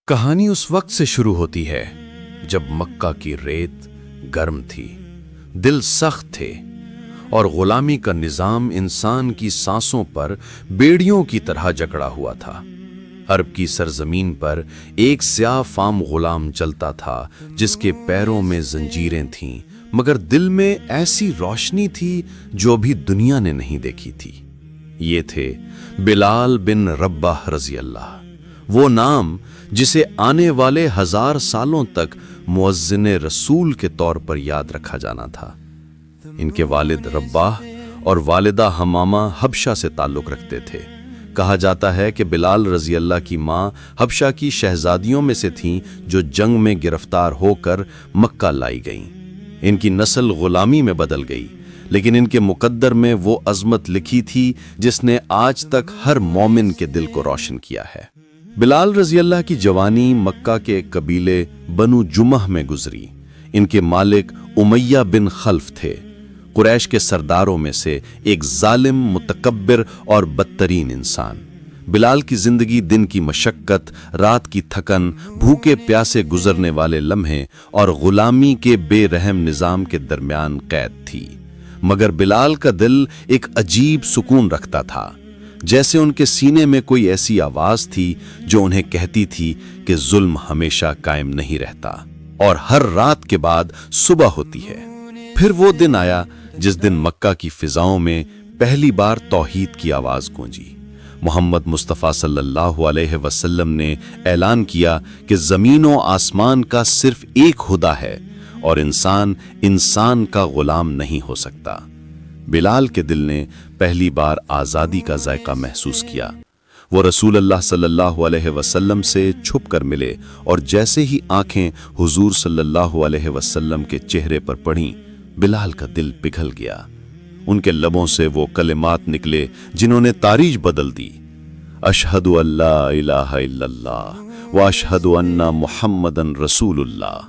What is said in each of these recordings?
کہانی اس وقت سے شروع ہوتی ہے جب مکہ کی ریت گرم تھی، دل سخت تھے اور غلامی کا نظام انسان کی سانسوں پر بیڑیوں کی طرح جکڑا ہوا تھا۔ عرب کی سرزمین پر ایک سیاہ فام غلام چلتا تھا جس کے پیروں میں زنجیریں تھیں مگر دل میں ایسی روشنی تھی جو ابھی دنیا نے نہیں دیکھی تھی۔ یہ تھے بلال بن رباح رضی اللہ، وہ نام جسے آنے والے 1000 سالوں تک مؤذن رسول کے طور پر یاد رکھا جانا تھا۔ ان کے والد رباح اور والدہ حمامہ حبشہ سے تعلق رکھتے تھے۔ کہا جاتا ہے کہ بلال رضی اللہ کی ماں حبشہ کی شہزادیوں میں سے تھیں جو جنگ میں گرفتار ہو کر مکہ لائی گئیں۔ ان کی نسل غلامی میں بدل گئی، لیکن ان کے مقدر میں وہ عظمت لکھی تھی جس نے آج تک ہر مومن کے دل کو روشن کیا ہے۔ بلال رضی اللہ کی جوانی مکہ کے ایک قبیلے بنو جمح میں گزری۔ ان کے مالک امیہ بن خلف تھے، قریش کے سرداروں میں سے ایک ظالم، متکبر اور بدترین انسان۔ بلال کی زندگی دن کی مشقت، رات کی تھکن، بھوکے پیاسے گزرنے والے لمحے اور غلامی کے بے رحم نظام کے درمیان قید تھی، مگر بلال کا دل ایک عجیب سکون رکھتا تھا، جیسے ان کے سینے میں کوئی ایسی آواز تھی جو انہیں کہتی تھی کہ ظلم ہمیشہ قائم نہیں رہتا اور ہر رات کے بعد صبح ہوتی ہے۔ پھر وہ دن آیا جس دن مکہ کی فضاؤں میں پہلی بار توحید کی آواز گونجی۔ محمد مصطفیٰ صلی اللہ علیہ وسلم نے اعلان کیا کہ زمین و آسمان کا صرف ایک خدا ہے اور انسان انسان کا غلام نہیں ہو سکتا۔ بلال کے دل نے پہلی بار آزادی کا ذائقہ محسوس کیا۔ وہ رسول اللہ صلی اللہ علیہ وسلم سے چھپ کر ملے اور جیسے ہی آنکھیں حضور صلی اللہ علیہ وسلم کے چہرے پر پڑیں، بلال کا دل پگھل گیا۔ ان کے لبوں سے وہ کلمات نکلے جنہوں نے تاریخ بدل دی۔ اشہد ان لا الہ الا اللہ و اشہد ان محمدن رسول اللہ۔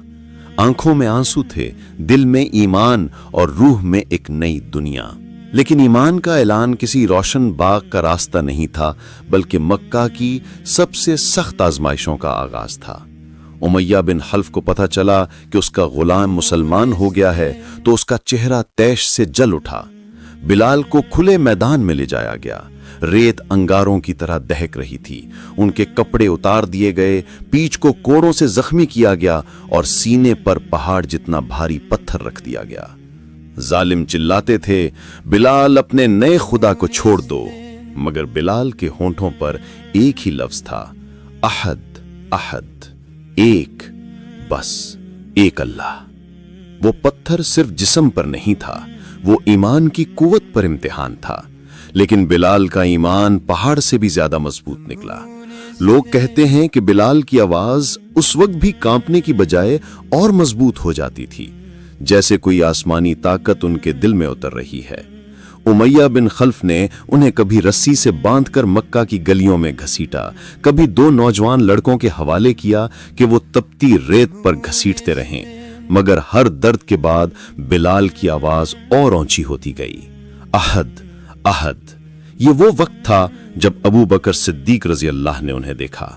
آنکھوں میں آنسو تھے، دل میں ایمان اور روح میں ایک نئی دنیا۔ لیکن ایمان کا اعلان کسی روشن باغ کا راستہ نہیں تھا، بلکہ مکہ کی سب سے سخت آزمائشوں کا آغاز تھا۔ امیہ بن خلف کو پتہ چلا کہ اس کا غلام مسلمان ہو گیا ہے تو اس کا چہرہ طیش سے جل اٹھا۔ بلال کو کھلے میدان میں لے جایا گیا۔ ریت انگاروں کی طرح دہک رہی تھی، ان کے کپڑے اتار دیے گئے، پیٹھ کو کوڑوں سے زخمی کیا گیا اور سینے پر پہاڑ جتنا بھاری پتھر رکھ دیا گیا۔ ظالم چلاتے تھے، بلال اپنے نئے خدا کو چھوڑ دو، مگر بلال کے ہونٹوں پر ایک ہی لفظ تھا، احد احد، ایک، بس ایک اللہ۔ وہ پتھر صرف جسم پر نہیں تھا، وہ ایمان کی قوت پر امتحان تھا، لیکن بلال کا ایمان پہاڑ سے بھی زیادہ مضبوط نکلا۔ لوگ کہتے ہیں کہ بلال کی آواز اس وقت بھی کانپنے کی بجائے اور مضبوط ہو جاتی تھی، جیسے کوئی آسمانی طاقت ان کے دل میں اتر رہی ہے۔ امیہ بن خلف نے انہیں کبھی رسی سے باندھ کر مکہ کی گلیوں میں گھسیٹا، کبھی 2 نوجوان لڑکوں کے حوالے کیا کہ وہ تپتی ریت پر گھسیٹتے رہیں، مگر ہر درد کے بعد بلال کی آواز اور اونچی ہوتی گئی، احد احد۔ یہ وہ وقت تھا جب ابو بکر صدیق رضی اللہ نے انہیں دیکھا۔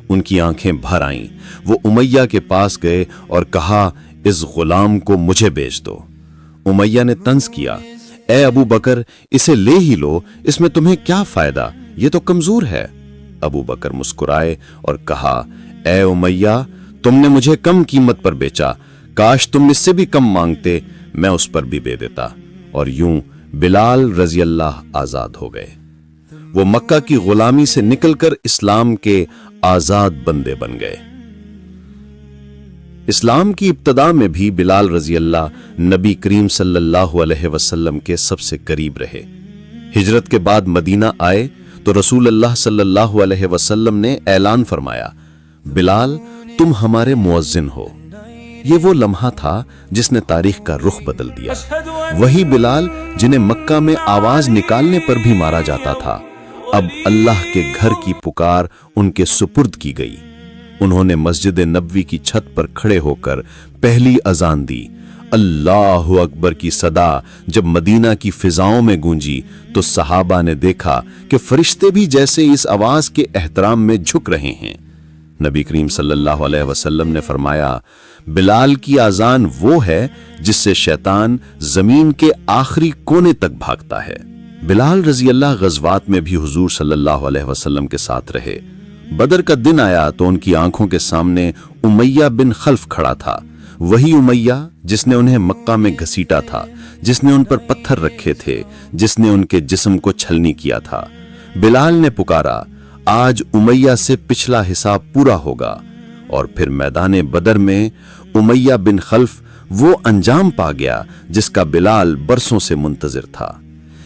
ان کی آنکھیں بھر آئیں، وہ امیہ کے پاس گئے اور کہا، اس غلام کو مجھے بیچ دو۔ امیہ نے طنز کیا، اے ابو بکر، اسے لے ہی لو، اس میں تمہیں کیا فائدہ، یہ تو کمزور ہے۔ ابو بکر مسکرائے اور کہا، اے امیہ، تم نے مجھے کم قیمت پر بیچا، کاش تم اس سے بھی کم مانگتے، میں اس پر بھی دے دیتا۔ اور یوں بلال رضی اللہ آزاد ہو گئے۔ وہ مکہ کی غلامی سے نکل کر اسلام کے آزاد بندے بن گئے۔ اسلام کی ابتدا میں بھی بلال رضی اللہ نبی کریم صلی اللہ علیہ وسلم کے سب سے قریب رہے۔ ہجرت کے بعد مدینہ آئے تو رسول اللہ صلی اللہ علیہ وسلم نے اعلان فرمایا، بلال تم ہمارے مؤذن ہو۔ یہ وہ لمحہ تھا جس نے تاریخ کا رخ بدل دیا۔ وہی بلال جنہیں مکہ میں آواز نکالنے پر بھی مارا جاتا تھا، اب اللہ کے گھر کی پکار ان کے سپرد کی گئی۔ انہوں نے مسجد نبوی کی چھت پر کھڑے ہو کر پہلی اذان دی۔ اللہ اکبر کی صدا جب مدینہ کی فضاؤں میں گونجی تو صحابہ نے دیکھا کہ فرشتے بھی جیسے اس آواز کے احترام میں جھک رہے ہیں۔ نبی کریم صلی اللہ علیہ وسلم نے فرمایا، بلال کی اذان وہ ہے جس سے شیطان زمین کے آخری کونے تک بھاگتا ہے۔ بلال رضی اللہ غزوات میں بھی حضور صلی اللہ علیہ وسلم کے ساتھ رہے۔ بدر کا دن آیا تو ان کی آنکھوں کے سامنے امیہ بن خلف کھڑا تھا، وہی امیہ جس نے انہیں مکہ میں گھسیٹا تھا، جس نے ان پر پتھر رکھے تھے، جس نے ان کے جسم کو چھلنی کیا تھا۔ بلال نے پکارا، آج امیہ سے پچھلا حساب پورا ہوگا، اور پھر میدان بدر میں امیہ بن خلف وہ انجام پا گیا جس کا بلال برسوں سے منتظر تھا۔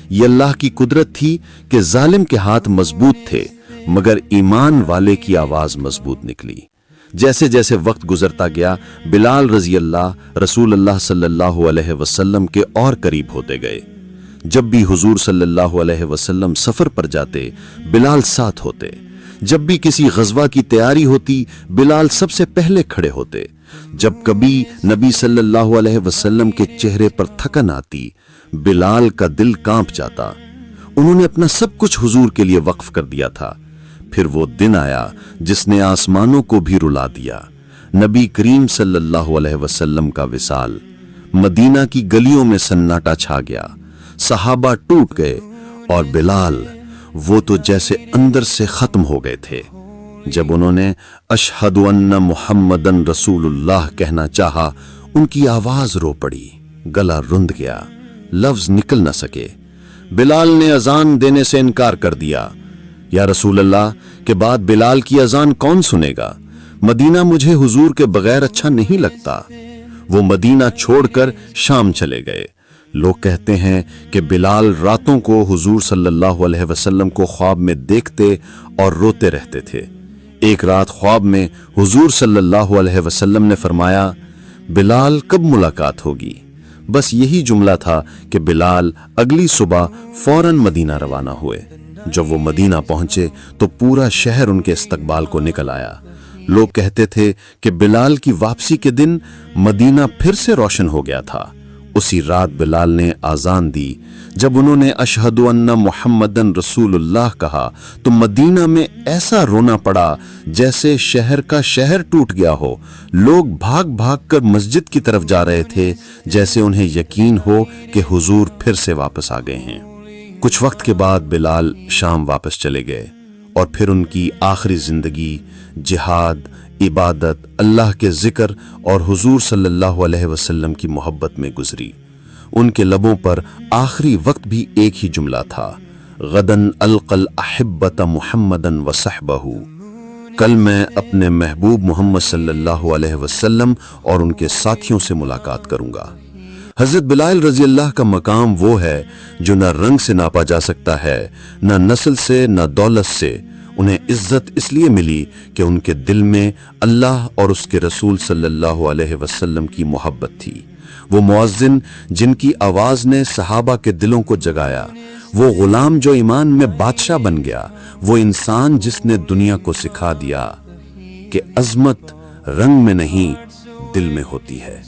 یہ اللہ کی قدرت تھی کہ ظالم کے ہاتھ مضبوط تھے مگر ایمان والے کی آواز مضبوط نکلی۔ جیسے جیسے وقت گزرتا گیا، بلال رضی اللہ رسول اللہ صلی اللہ علیہ وسلم کے اور قریب ہوتے گئے۔ جب بھی حضور صلی اللہ علیہ وسلم سفر پر جاتے، بلال ساتھ ہوتے۔ جب بھی کسی غزوہ کی تیاری ہوتی، بلال سب سے پہلے کھڑے ہوتے۔ جب کبھی نبی صلی اللہ علیہ وسلم کے چہرے پر تھکن آتی، بلال کا دل کانپ جاتا۔ انہوں نے اپنا سب کچھ حضور کے لیے وقف کر دیا تھا۔ پھر وہ دن آیا جس نے آسمانوں کو بھی رلا دیا، نبی کریم صلی اللہ علیہ وسلم کا وصال۔ مدینہ کی گلیوں میں سناٹا چھا گیا، صحابہ ٹوٹ گئے، اور بلال وہ تو جیسے اندر سے ختم ہو گئے تھے۔ جب انہوں نے اشہد ان محمدن رسول اللہ کہنا چاہا، ان کی آواز رو پڑی، گلا رند گیا، لفظ نکل نہ سکے۔ بلال نے اذان دینے سے انکار کر دیا۔ یا رسول اللہ کے بعد بلال کی اذان کون سنے گا؟ مدینہ مجھے حضور کے بغیر اچھا نہیں لگتا۔ وہ مدینہ چھوڑ کر شام چلے گئے۔ لوگ کہتے ہیں کہ بلال راتوں کو حضور صلی اللہ علیہ وسلم کو خواب میں دیکھتے اور روتے رہتے تھے۔ ایک رات خواب میں حضور صلی اللہ علیہ وسلم نے فرمایا، بلال کب ملاقات ہوگی؟ بس یہی جملہ تھا کہ بلال اگلی صبح فوراً مدینہ روانہ ہوئے۔ جب وہ مدینہ پہنچے تو پورا شہر ان کے استقبال کو نکل آیا۔ لوگ کہتے تھے کہ بلال کی واپسی کے دن مدینہ پھر سے روشن ہو گیا تھا۔ اسی رات بلال نے آذان دی۔ جب انہوں نے اشہد ان محمدن رسول اللہ کہا تو مدینہ میں ایسا رونا پڑا جیسے شہر کا شہر ٹوٹ گیا ہو۔ لوگ بھاگ بھاگ کر مسجد کی طرف جا رہے تھے، جیسے انہیں یقین ہو کہ حضور پھر سے واپس آ گئے ہیں۔ کچھ وقت کے بعد بلال شام واپس چلے گئے، اور پھر ان کی آخری زندگی جہاد، عبادت، اللہ کے ذکر اور حضور صلی اللہ علیہ وسلم کی محبت میں گزری۔ ان کے لبوں پر آخری وقت بھی ایک ہی جملہ تھا، غدن القی الاحبۃ محمدن وصحبہ، کل میں اپنے محبوب محمد صلی اللہ علیہ وسلم اور ان کے ساتھیوں سے ملاقات کروں گا۔ حضرت بلال رضی اللہ کا مقام وہ ہے جو نہ رنگ سے ناپا جا سکتا ہے، نہ نسل سے، نہ دولت سے۔ انہیں عزت اس لیے ملی کہ ان کے دل میں اللہ اور اس کے رسول صلی اللہ علیہ وسلم کی محبت تھی۔ وہ مؤذن جن کی آواز نے صحابہ کے دلوں کو جگایا، وہ غلام جو ایمان میں بادشاہ بن گیا، وہ انسان جس نے دنیا کو سکھا دیا کہ عظمت رنگ میں نہیں، دل میں ہوتی ہے۔